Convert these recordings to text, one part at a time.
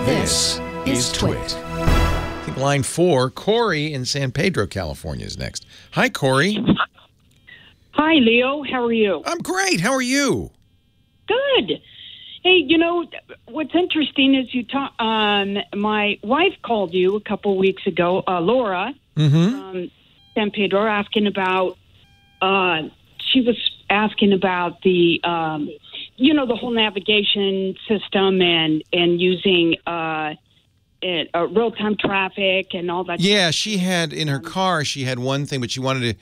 This is TWiT. I think line 4, Corey in San Pedro, California is next. Hi, Corey. Hi, Leo. How are you? I'm great. How are you? Good. Hey, you know, what's interesting is my wife called you a couple weeks ago, Laura, from San Pedro, asking about, she was asking about the, the whole navigation system and using real-time traffic and all that. Yeah, she had in her car, she had one thing, but she wasn't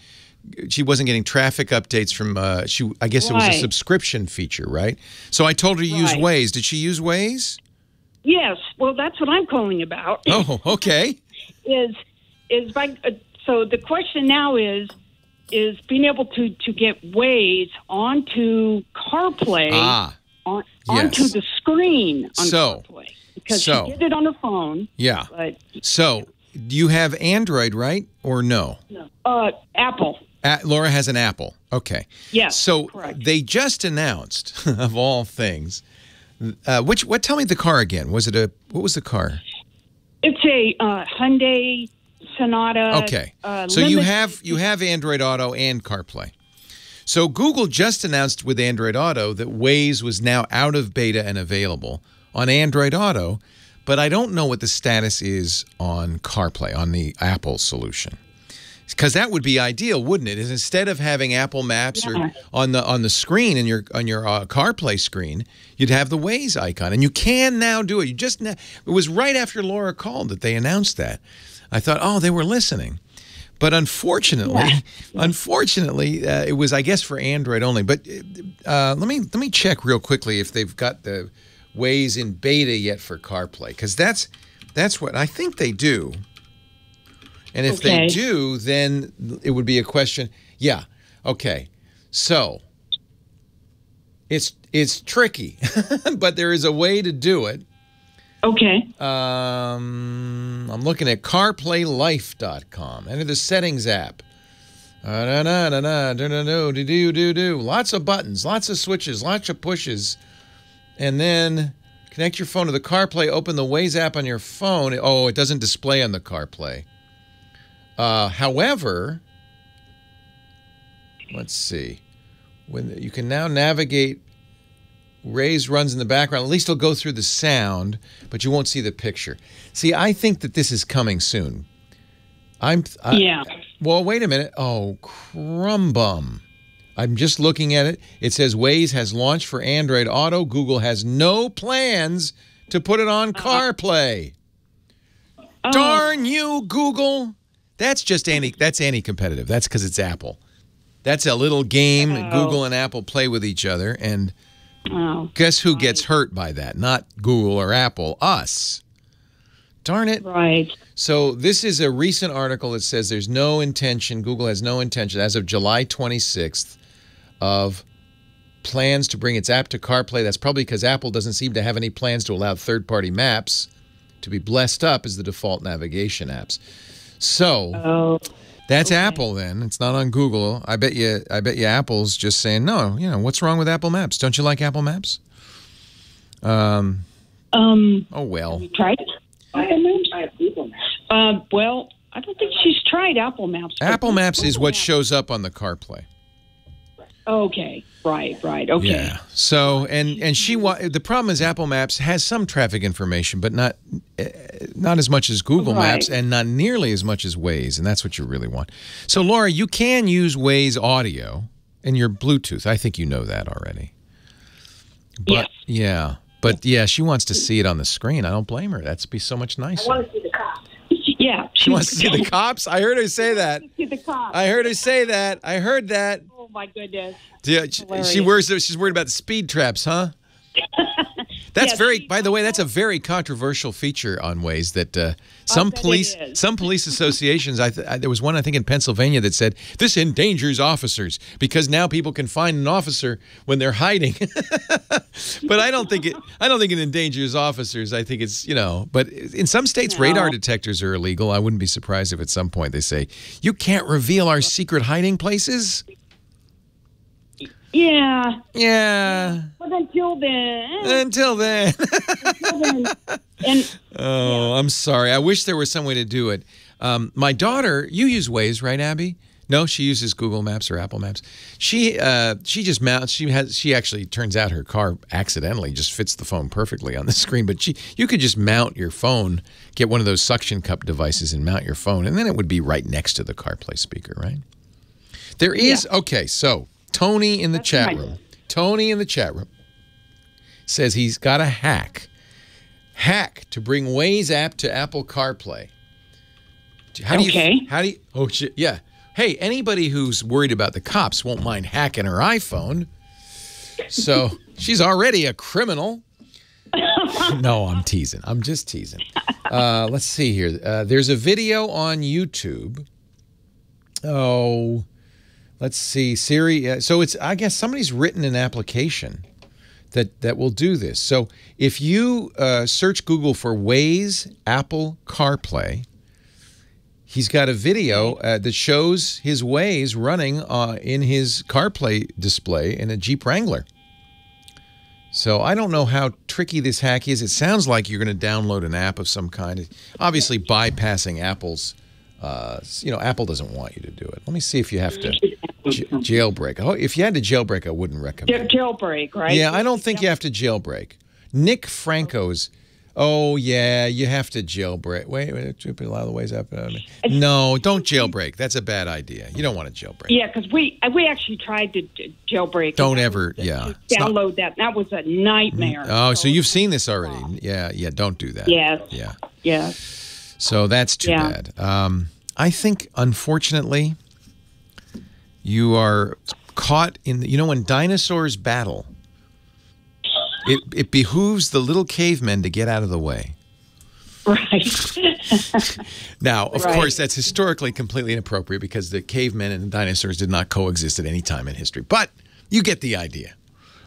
getting traffic updates from, I guess it was a subscription feature, right? So I told her to use Waze. Did she use Waze? Yes. Well, that's what I'm calling about. Oh, okay. So the question now is being able to get Waze onto CarPlay, onto the screen on CarPlay. Because she did it on her phone. Yeah. But, so, do you have Android, right, or no? No. Apple. Laura has an Apple. Okay. Yes, so correct. They just announced, of all things, tell me the car again. What was the car? It's a Hyundai Sonata. Okay. So you have Android Auto and CarPlay. So Google just announced with Android Auto that Waze was now out of beta and available on Android Auto, but I don't know what the status is on CarPlay, on the Apple solution. Because that would be ideal, wouldn't it? Is instead of having Apple Maps or on the screen on your CarPlay screen, you'd have the Waze icon, and you can now do it. It was right after Laura called that they announced that. I thought, oh, they were listening, but unfortunately, it was, I guess, for Android only. But let me check real quickly if they've got the Waze in beta yet for CarPlay, because that's what I think they do. And if they do, then it would be a question. Yeah. Okay. So it's tricky, but there is a way to do it. Okay. I'm looking at CarPlayLife.com. Enter the settings app. Lots of buttons, lots of switches, lots of pushes, and then connect your phone to the CarPlay. Open the Waze app on your phone. Oh, it doesn't display on the CarPlay. However, let's see. When you can now navigate, Waze runs in the background. At least it'll go through the sound, but you won't see the picture. See, I think that this is coming soon. Yeah. Well, wait a minute. Oh, crumbum. I'm just looking at it. It says Waze has launched for Android Auto. Google has no plans to put it on CarPlay. Darn you, Google. That's just anti-competitive. That's because it's Apple. That's a little game Google and Apple play with each other, and guess who gets hurt by that? Not Google or Apple, us. Darn it. Right. So this is a recent article that says there's no intention, Google has no intention, as of July 26th, of plans to bring its app to CarPlay. That's probably because Apple doesn't seem to have any plans to allow third-party maps to be blessed up as the default navigation apps. So that's Apple then. It's not on Google. I bet you Apple's just saying, no, what's wrong with Apple Maps? Don't you like Apple Maps? Oh, well. Have you tried Apple Maps? I have Google Maps. Well, I don't think she's tried Apple Maps. Apple Maps is what shows up on the CarPlay. Okay. Right. Okay. Yeah. So, and the problem is Apple Maps has some traffic information, but not as much as Google Maps, and not nearly as much as Waze, and that's what you really want. So, Laura, you can use Waze audio in your Bluetooth. I think you know that already. But, yes. Yeah. But, yeah, she wants to see it on the screen. I don't blame her. That'd be so much nicer. I want to see the cops. Yeah. She wants to see the cops? I heard her say that. See the cops. I heard her say that. I heard that. Oh, my goodness. Yeah, she's worried about the speed traps, huh? That's by the way, that's a very controversial feature on Waze that some police associations, there was one I think in Pennsylvania that said this endangers officers because now people can find an officer when they're hiding. But I don't think it endangers officers. I think it's, but in some states radar detectors are illegal. I wouldn't be surprised if at some point they say, "You can't reveal our secret hiding places." Yeah. Yeah. But until then. Until then. Until then. And, oh, I'm sorry. I wish there was some way to do it. My daughter, you use Waze, right, Abby? No, she uses Google Maps or Apple Maps. She just mounts. She actually turns out her car accidentally just fits the phone perfectly on the screen. But you could just mount your phone, get one of those suction cup devices, and mount your phone, and then it would be right next to the CarPlay speaker, right? There is okay. So Tony in the chat room. Tony in the chat room says he's got a hack to bring Waze app to Apple CarPlay. How do you? Oh shit! Yeah. Hey, anybody who's worried about the cops won't mind hacking her iPhone. So she's already a criminal. No, I'm teasing. I'm just teasing. Let's see here. There's a video on YouTube. Oh, let's see. Siri. So I guess somebody's written an application that will do this. So if you search Google for Waze Apple CarPlay, he's got a video that shows his Waze running in his CarPlay display in a Jeep Wrangler. So I don't know how tricky this hack is. It sounds like you're going to download an app of some kind, obviously bypassing Apple's. Apple doesn't want you to do it. Let me see if you have to jailbreak. Oh, if you had to jailbreak, I wouldn't recommend. Jailbreak, right? Yeah, I don't think you have to jailbreak. Nick Franco's. Oh, yeah, you have to jailbreak. Wait, a lot of the ways up. No, don't jailbreak. That's a bad idea. You don't want to jailbreak. Yeah, because we actually tried to jailbreak. Don't ever, yeah. Download that. That was a nightmare. Oh, so you've seen this already. Yeah, don't do that. Yes. Yeah. Yes. So that's too bad. I think, unfortunately, you are caught in, when dinosaurs battle, it behooves the little cavemen to get out of the way. Right. Now, of course, that's historically completely inappropriate because the cavemen and the dinosaurs did not coexist at any time in history. But you get the idea.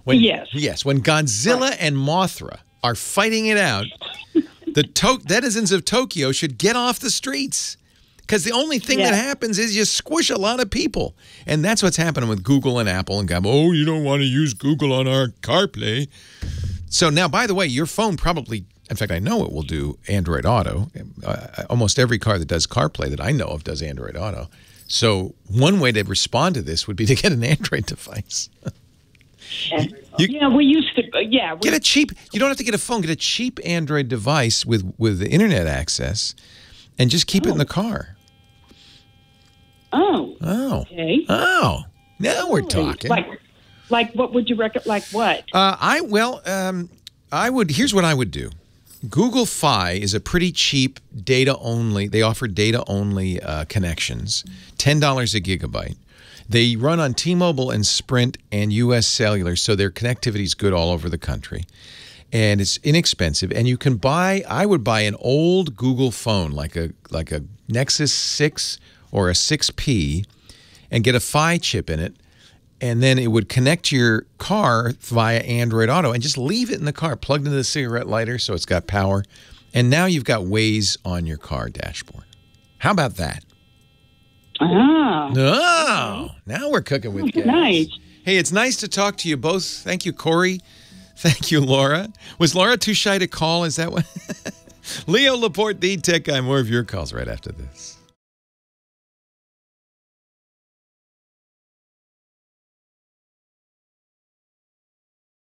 Yes, when Godzilla and Mothra are fighting it out, the denizens of Tokyo should get off the streets. Because the only thing that happens is you squish a lot of people. And that's what's happening with Google and Apple and Gab. Oh, you don't want to use Google on our CarPlay. So now, by the way, your phone probably, in fact, I know it will do Android Auto. Almost every car that does CarPlay that I know of does Android Auto. So one way to respond to this would be to get an Android device. We used to, get a cheap, you don't have to get a phone, get a cheap Android device with the internet access and just keep it in the car. Oh. Okay. Oh. Now we're talking. Like what would you recommend? Like what? Here's what I would do. Google Fi is a pretty cheap data only. They offer data only connections, $10 a gigabyte. They run on T-Mobile and Sprint and U.S. Cellular, so their connectivity is good all over the country. And it's inexpensive. And you can I would buy an old Google phone, like a Nexus 6 or a 6P, and get a Fi chip in it, and then it would connect to your car via Android Auto and just leave it in the car, plugged into the cigarette lighter so it's got power, and now you've got Waze on your car dashboard. How about that? Oh, now we're cooking with gas. Nice. Hey, it's nice to talk to you both. Thank you, Corey. Thank you, Laura. Was Laura too shy to call? Is that what? Leo Laporte, the tech guy. More of your calls right after this.